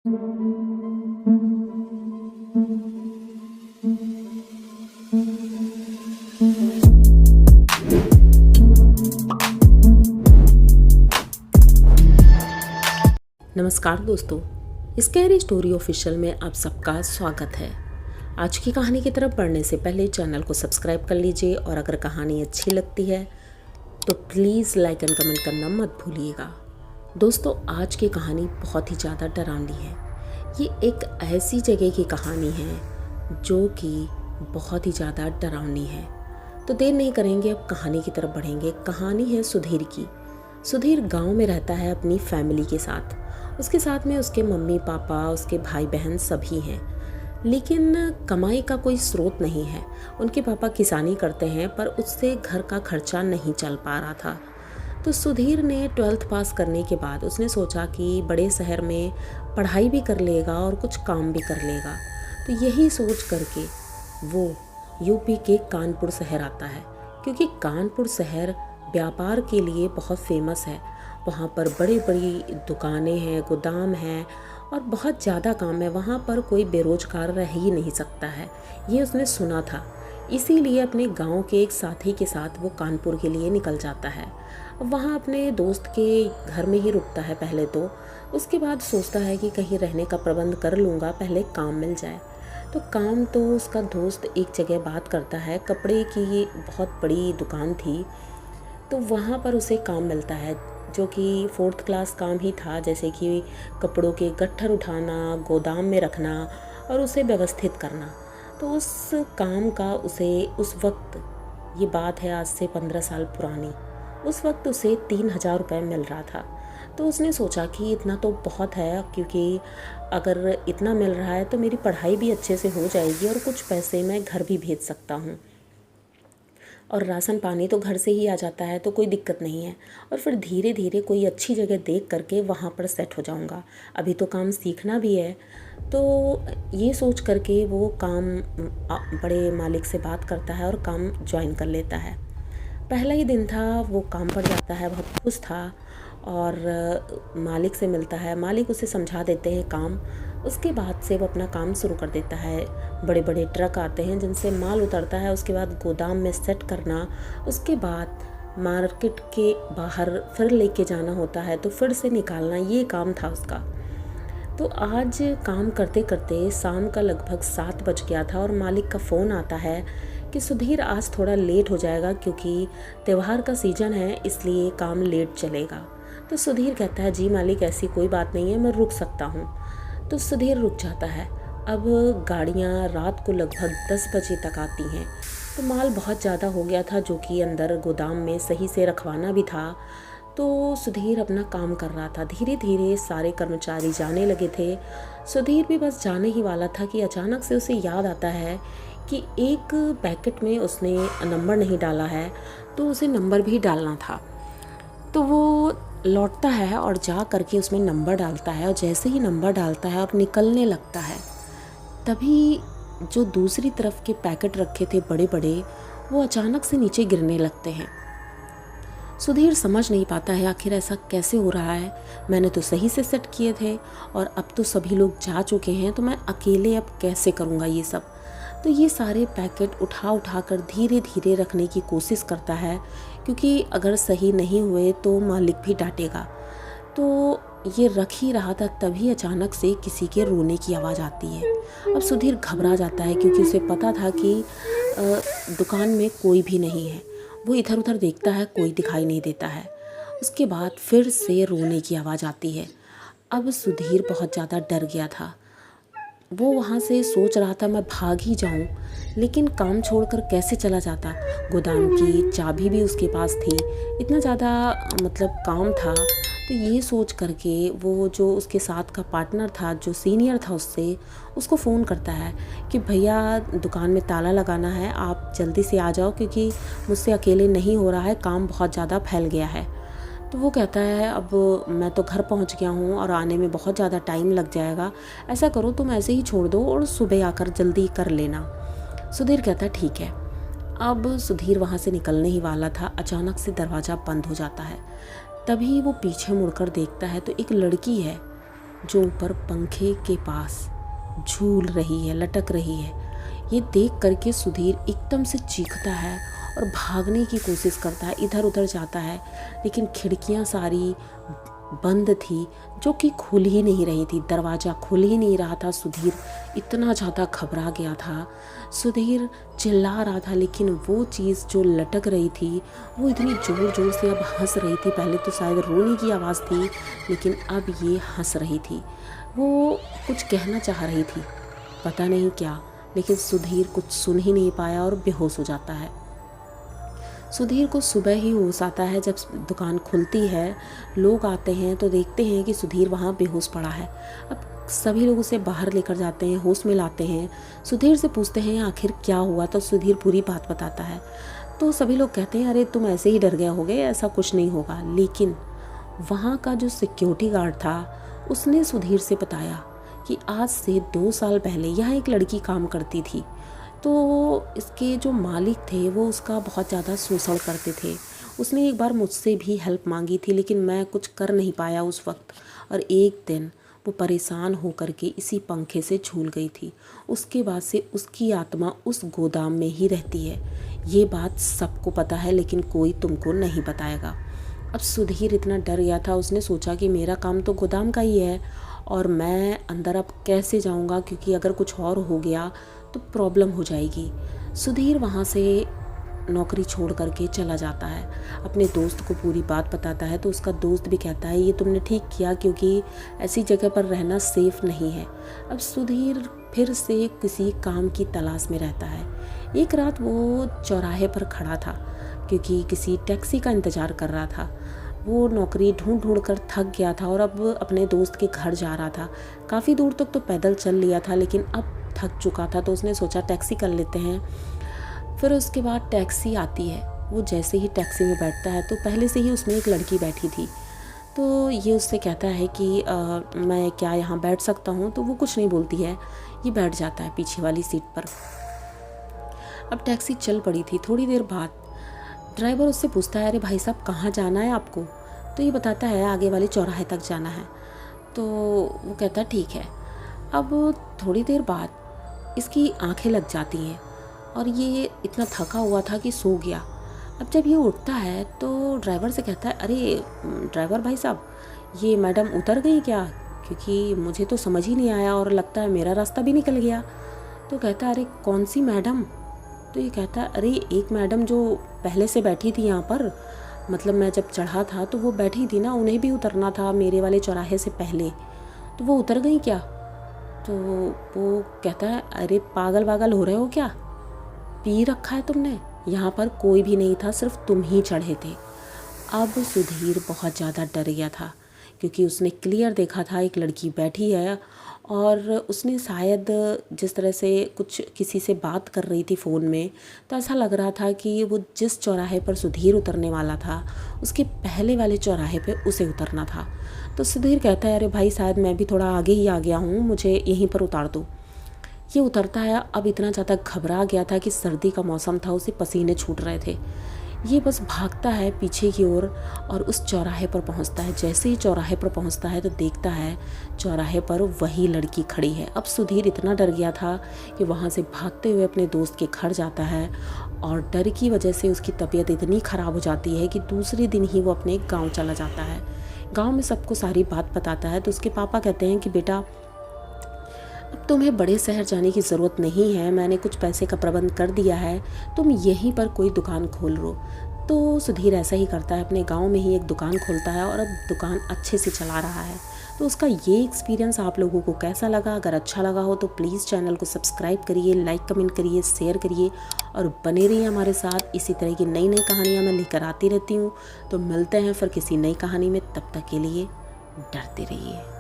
नमस्कार दोस्तों, scary story official में आप सबका स्वागत है। आज की कहानी की तरफ बढ़ने से पहले चैनल को सब्सक्राइब कर लीजिए और अगर कहानी अच्छी लगती है तो प्लीज़ लाइक एंड कमेंट करना मत भूलिएगा। दोस्तों, आज की कहानी बहुत ही ज़्यादा डरावनी है। ये एक ऐसी जगह की कहानी है जो कि बहुत ही ज़्यादा डरावनी है। तो देर नहीं करेंगे, अब कहानी की तरफ बढ़ेंगे। कहानी है सुधीर की। सुधीर गांव में रहता है अपनी फैमिली के साथ। उसके साथ में उसके मम्मी पापा, उसके भाई बहन सभी हैं, लेकिन कमाई का कोई स्रोत नहीं है। उनके पापा किसानी करते हैं पर उससे घर का खर्चा नहीं चल पा रहा था। तो सुधीर ने 12th पास करने के बाद उसने सोचा कि बड़े शहर में पढ़ाई भी कर लेगा और कुछ काम भी कर लेगा। तो यही सोच करके वो यूपी के कानपुर शहर आता है, क्योंकि कानपुर शहर व्यापार के लिए बहुत फेमस है। वहाँ पर बड़ी बड़ी दुकानें हैं, गोदाम हैं और बहुत ज़्यादा काम है। वहाँ पर कोई बेरोजगार रह ही नहीं सकता है, ये उसने सुना था। इसीलिए अपने गांव के एक साथी के साथ वो कानपुर के लिए निकल जाता है। वहाँ अपने दोस्त के घर में ही रुकता है पहले तो। उसके बाद सोचता है कि कहीं रहने का प्रबंध कर लूँगा, पहले काम मिल जाए। तो काम तो उसका दोस्त एक जगह बात करता है, कपड़े की बहुत बड़ी दुकान थी। तो वहाँ पर उसे काम मिलता है जो कि 4th क्लास काम ही था, जैसे कि कपड़ों के गट्ठर उठाना, गोदाम में रखना और उसे व्यवस्थित करना। तो उस काम का उसे उस वक्त, ये बात है आज से 15 साल पुरानी, उस वक्त उसे 3000 रुपये मिल रहा था। तो उसने सोचा कि इतना तो बहुत है, क्योंकि अगर इतना मिल रहा है तो मेरी पढ़ाई भी अच्छे से हो जाएगी और कुछ पैसे मैं घर भी भेज सकता हूँ और राशन पानी तो घर से ही आ जाता है, तो कोई दिक्कत नहीं है। और फिर धीरे धीरे कोई अच्छी जगह देख करके वहाँ पर सेट हो जाऊँगा। अभी तो काम सीखना भी है। तो ये सोच करके वो काम बड़े मालिक से बात करता है और काम ज्वाइन कर लेता है। पहला ही दिन था, वो काम पर जाता है, बहुत खुश था और मालिक से मिलता है। मालिक उसे समझा देते हैं काम। उसके बाद से वो अपना काम शुरू कर देता है। बड़े बड़े ट्रक आते हैं जिनसे माल उतरता है, उसके बाद गोदाम में सेट करना, उसके बाद मार्केट के बाहर फिर लेके जाना होता है, तो फिर से निकालना, ये काम था उसका। तो आज काम करते करते शाम का लगभग 7 बज गया था और मालिक का फ़ोन आता है कि सुधीर आज थोड़ा लेट हो जाएगा, क्योंकि त्यौहार का सीज़न है, इसलिए काम लेट चलेगा। तो सुधीर कहता है, जी मालिक, ऐसी कोई बात नहीं है, मैं रुक सकता हूँ। तो सुधीर रुक जाता है। अब गाड़ियाँ रात को लगभग 10 बजे तक आती हैं। तो माल बहुत ज़्यादा हो गया था जो कि अंदर गोदाम में सही से रखवाना भी था। तो सुधीर अपना काम कर रहा था। धीरे धीरे सारे कर्मचारी जाने लगे थे। सुधीर भी बस जाने ही वाला था कि अचानक से उसे याद आता है कि एक पैकेट में उसने नंबर नहीं डाला है, तो उसे नंबर भी डालना था। तो वो लौटता है और जा करके उसमें नंबर डालता है, और जैसे ही नंबर डालता है और निकलने लगता है, तभी जो दूसरी तरफ के पैकेट रखे थे बड़े बड़े, वो अचानक से नीचे गिरने लगते हैं। सुधीर समझ नहीं पाता है आखिर ऐसा कैसे हो रहा है। मैंने तो सही से सेट किए थे और अब तो सभी लोग जा चुके हैं, तो मैं अकेले अब कैसे करूँगा ये सब। तो ये सारे पैकेट उठा उठा कर धीरे धीरे रखने की कोशिश करता है, क्योंकि अगर सही नहीं हुए तो मालिक भी डांटेगा। तो ये रख ही रहा था, तभी अचानक से किसी के रोने की आवाज़ आती है। अब सुधीर घबरा जाता है, क्योंकि उसे पता था कि दुकान में कोई भी नहीं है। वो इधर उधर देखता है, कोई दिखाई नहीं देता है। उसके बाद फिर से रोने की आवाज़ आती है। अब सुधीर बहुत ज़्यादा डर गया था। वो वहाँ से सोच रहा था मैं भाग ही जाऊँ, लेकिन काम छोड़कर कैसे चला जाता। गोदाम की चाबी भी उसके पास थी, इतना ज़्यादा मतलब काम था। तो ये सोच करके वो जो उसके साथ का पार्टनर था, जो सीनियर था उसको फ़ोन करता है कि भैया दुकान में ताला लगाना है, आप जल्दी से आ जाओ, क्योंकि मुझसे अकेले नहीं हो रहा है, काम बहुत ज़्यादा फैल गया है। तो वो कहता है, अब मैं तो घर पहुंच गया हूं और आने में बहुत ज़्यादा टाइम लग जाएगा, ऐसा करो तुम ऐसे ही छोड़ दो और सुबह आकर जल्दी कर लेना। सुधीर कहता है ठीक है। अब सुधीर वहाँ से निकलने ही वाला था, अचानक से दरवाज़ा बंद हो जाता है। तभी वो पीछे मुड़कर देखता है तो एक लड़की है जो ऊपर पंखे के पास झूल रही है, लटक रही है। ये देख करके सुधीर एकदम से चीखता है और भागने की कोशिश करता है, इधर उधर जाता है, लेकिन खिड़कियां सारी बंद थी जो कि खुल ही नहीं रही थी, दरवाज़ा खुल ही नहीं रहा था। सुधीर इतना ज़्यादा घबरा गया था, सुधीर चिल्ला रहा था, लेकिन वो चीज़ जो लटक रही थी वो इतनी ज़ोर ज़ोर से अब हंस रही थी। पहले तो शायद रोने की आवाज़ थी, लेकिन अब ये हंस रही थी। वो कुछ कहना चाह रही थी, पता नहीं क्या, लेकिन सुधीर कुछ सुन ही नहीं पाया और बेहोश हो जाता है। सुधीर को सुबह ही होश आता है जब दुकान खुलती है, लोग आते हैं तो देखते हैं कि सुधीर वहाँ बेहोश पड़ा है। अब सभी लोग उसे बाहर लेकर जाते हैं, होश में लाते हैं, सुधीर से पूछते हैं आखिर क्या हुआ, तो सुधीर पूरी बात बताता है। तो सभी लोग कहते हैं अरे तुम ऐसे ही डर गए होगे, ऐसा कुछ नहीं होगा। लेकिन वहाँ का जो सिक्योरिटी गार्ड था उसने सुधीर से बताया कि आज से 2 साल पहले यहाँ एक लड़की काम करती थी, तो इसके जो मालिक थे वो उसका बहुत ज़्यादा शोषण करते थे। उसने एक बार मुझसे भी हेल्प मांगी थी, लेकिन मैं कुछ कर नहीं पाया उस वक्त, और एक दिन वो परेशान होकर के इसी पंखे से झूल गई थी। उसके बाद से उसकी आत्मा उस गोदाम में ही रहती है। ये बात सबको पता है, लेकिन कोई तुमको नहीं बताएगा। अब सुधीर इतना डर गया था, उसने सोचा कि मेरा काम तो गोदाम का ही है और मैं अंदर अब कैसे जाऊंगा, क्योंकि अगर कुछ और हो गया तो प्रॉब्लम हो जाएगी। सुधीर वहाँ से नौकरी छोड़ करके चला जाता है, अपने दोस्त को पूरी बात बताता है। तो उसका दोस्त भी कहता है ये तुमने ठीक किया, क्योंकि ऐसी जगह पर रहना सेफ नहीं है। अब सुधीर फिर से किसी काम की तलाश में रहता है। एक रात वो चौराहे पर खड़ा था, क्योंकि किसी टैक्सी का इंतज़ार कर रहा था। वो नौकरी ढूंढ ढूंढ कर थक गया था और अब अपने दोस्त के घर जा रहा था। काफ़ी दूर तक तो पैदल चल लिया था, लेकिन अब थक चुका था, तो उसने सोचा टैक्सी कर लेते हैं। फिर उसके बाद टैक्सी आती है। वो जैसे ही टैक्सी में बैठता है तो पहले से ही उसमें एक लड़की बैठी थी, तो ये उससे कहता है कि मैं क्या यहाँ बैठ सकता हूँ, तो वो कुछ नहीं बोलती है, ये बैठ जाता है पीछे वाली सीट पर। अब टैक्सी चल पड़ी थी। थोड़ी देर बाद ड्राइवर उससे पूछता है अरे भाई साहब कहाँ जाना है आपको, तो ये बताता है आगे वाले चौराहे तक जाना है। तो वो कहता है ठीक है। अब थोड़ी देर बाद इसकी आंखें लग जाती हैं और ये इतना थका हुआ था कि सो गया। अब जब ये उठता है तो ड्राइवर से कहता है अरे ड्राइवर भाई साहब, ये मैडम उतर गई क्या, क्योंकि मुझे तो समझ ही नहीं आया और लगता है मेरा रास्ता भी निकल गया। तो कहता है अरे कौन सी मैडम, तो ये कहता है अरे एक मैडम जो पहले से बैठी थी यहाँ पर, मतलब मैं जब चढ़ा था तो वो बैठी थी ना, उन्हें भी उतरना था मेरे वाले चौराहे से पहले, तो वो उतर गई क्या। तो वो कहता है अरे पागल वागल हो रहे हो क्या, पी रखा है तुमने, यहाँ पर कोई भी नहीं था, सिर्फ तुम ही चढ़े थे। अब सुधीर बहुत ज़्यादा डर गया था, क्योंकि उसने क्लियर देखा था एक लड़की बैठी है और उसने शायद जिस तरह से कुछ किसी से बात कर रही थी फ़ोन में, तो ऐसा लग रहा था कि वो जिस चौराहे पर सुधीर उतरने वाला था उसके पहले वाले चौराहे पे उसे उतरना था। तो सुधीर कहता है अरे भाई शायद मैं भी थोड़ा आगे ही आ गया हूँ, मुझे यहीं पर उतार दो। ये उतरता है। अब इतना ज़्यादा घबरा गया था कि सर्दी का मौसम था, उसे पसीने छूट रहे थे। ये बस भागता है पीछे की ओर और उस चौराहे पर पहुंचता है। जैसे ही चौराहे पर पहुंचता है तो देखता है चौराहे पर वही लड़की खड़ी है। अब सुधीर इतना डर गया था कि वहां से भागते हुए अपने दोस्त के घर जाता है और डर की वजह से उसकी तबीयत इतनी ख़राब हो जाती है कि दूसरे दिन ही वो अपने गाँव चला जाता है। गाँव में सबको सारी बात बताता है। तो उसके पापा कहते हैं कि बेटा अब तुम्हें बड़े शहर जाने की ज़रूरत नहीं है, मैंने कुछ पैसे का प्रबंध कर दिया है, तुम यहीं पर कोई दुकान खोल लो। तो सुधीर ऐसा ही करता है, अपने गांव में ही एक दुकान खोलता है और अब दुकान अच्छे से चला रहा है। तो उसका ये एक्सपीरियंस आप लोगों को कैसा लगा? अगर अच्छा लगा हो तो प्लीज़ चैनल को सब्सक्राइब करिए, लाइक कमेंट करिए, शेयर करिए और बने रहिए हमारे साथ। इसी तरह की नई नई कहानियाँ मैं लेकर आती रहती हूँ। तो मिलते हैं फिर किसी नई कहानी में, तब तक के लिए डरते रहिए।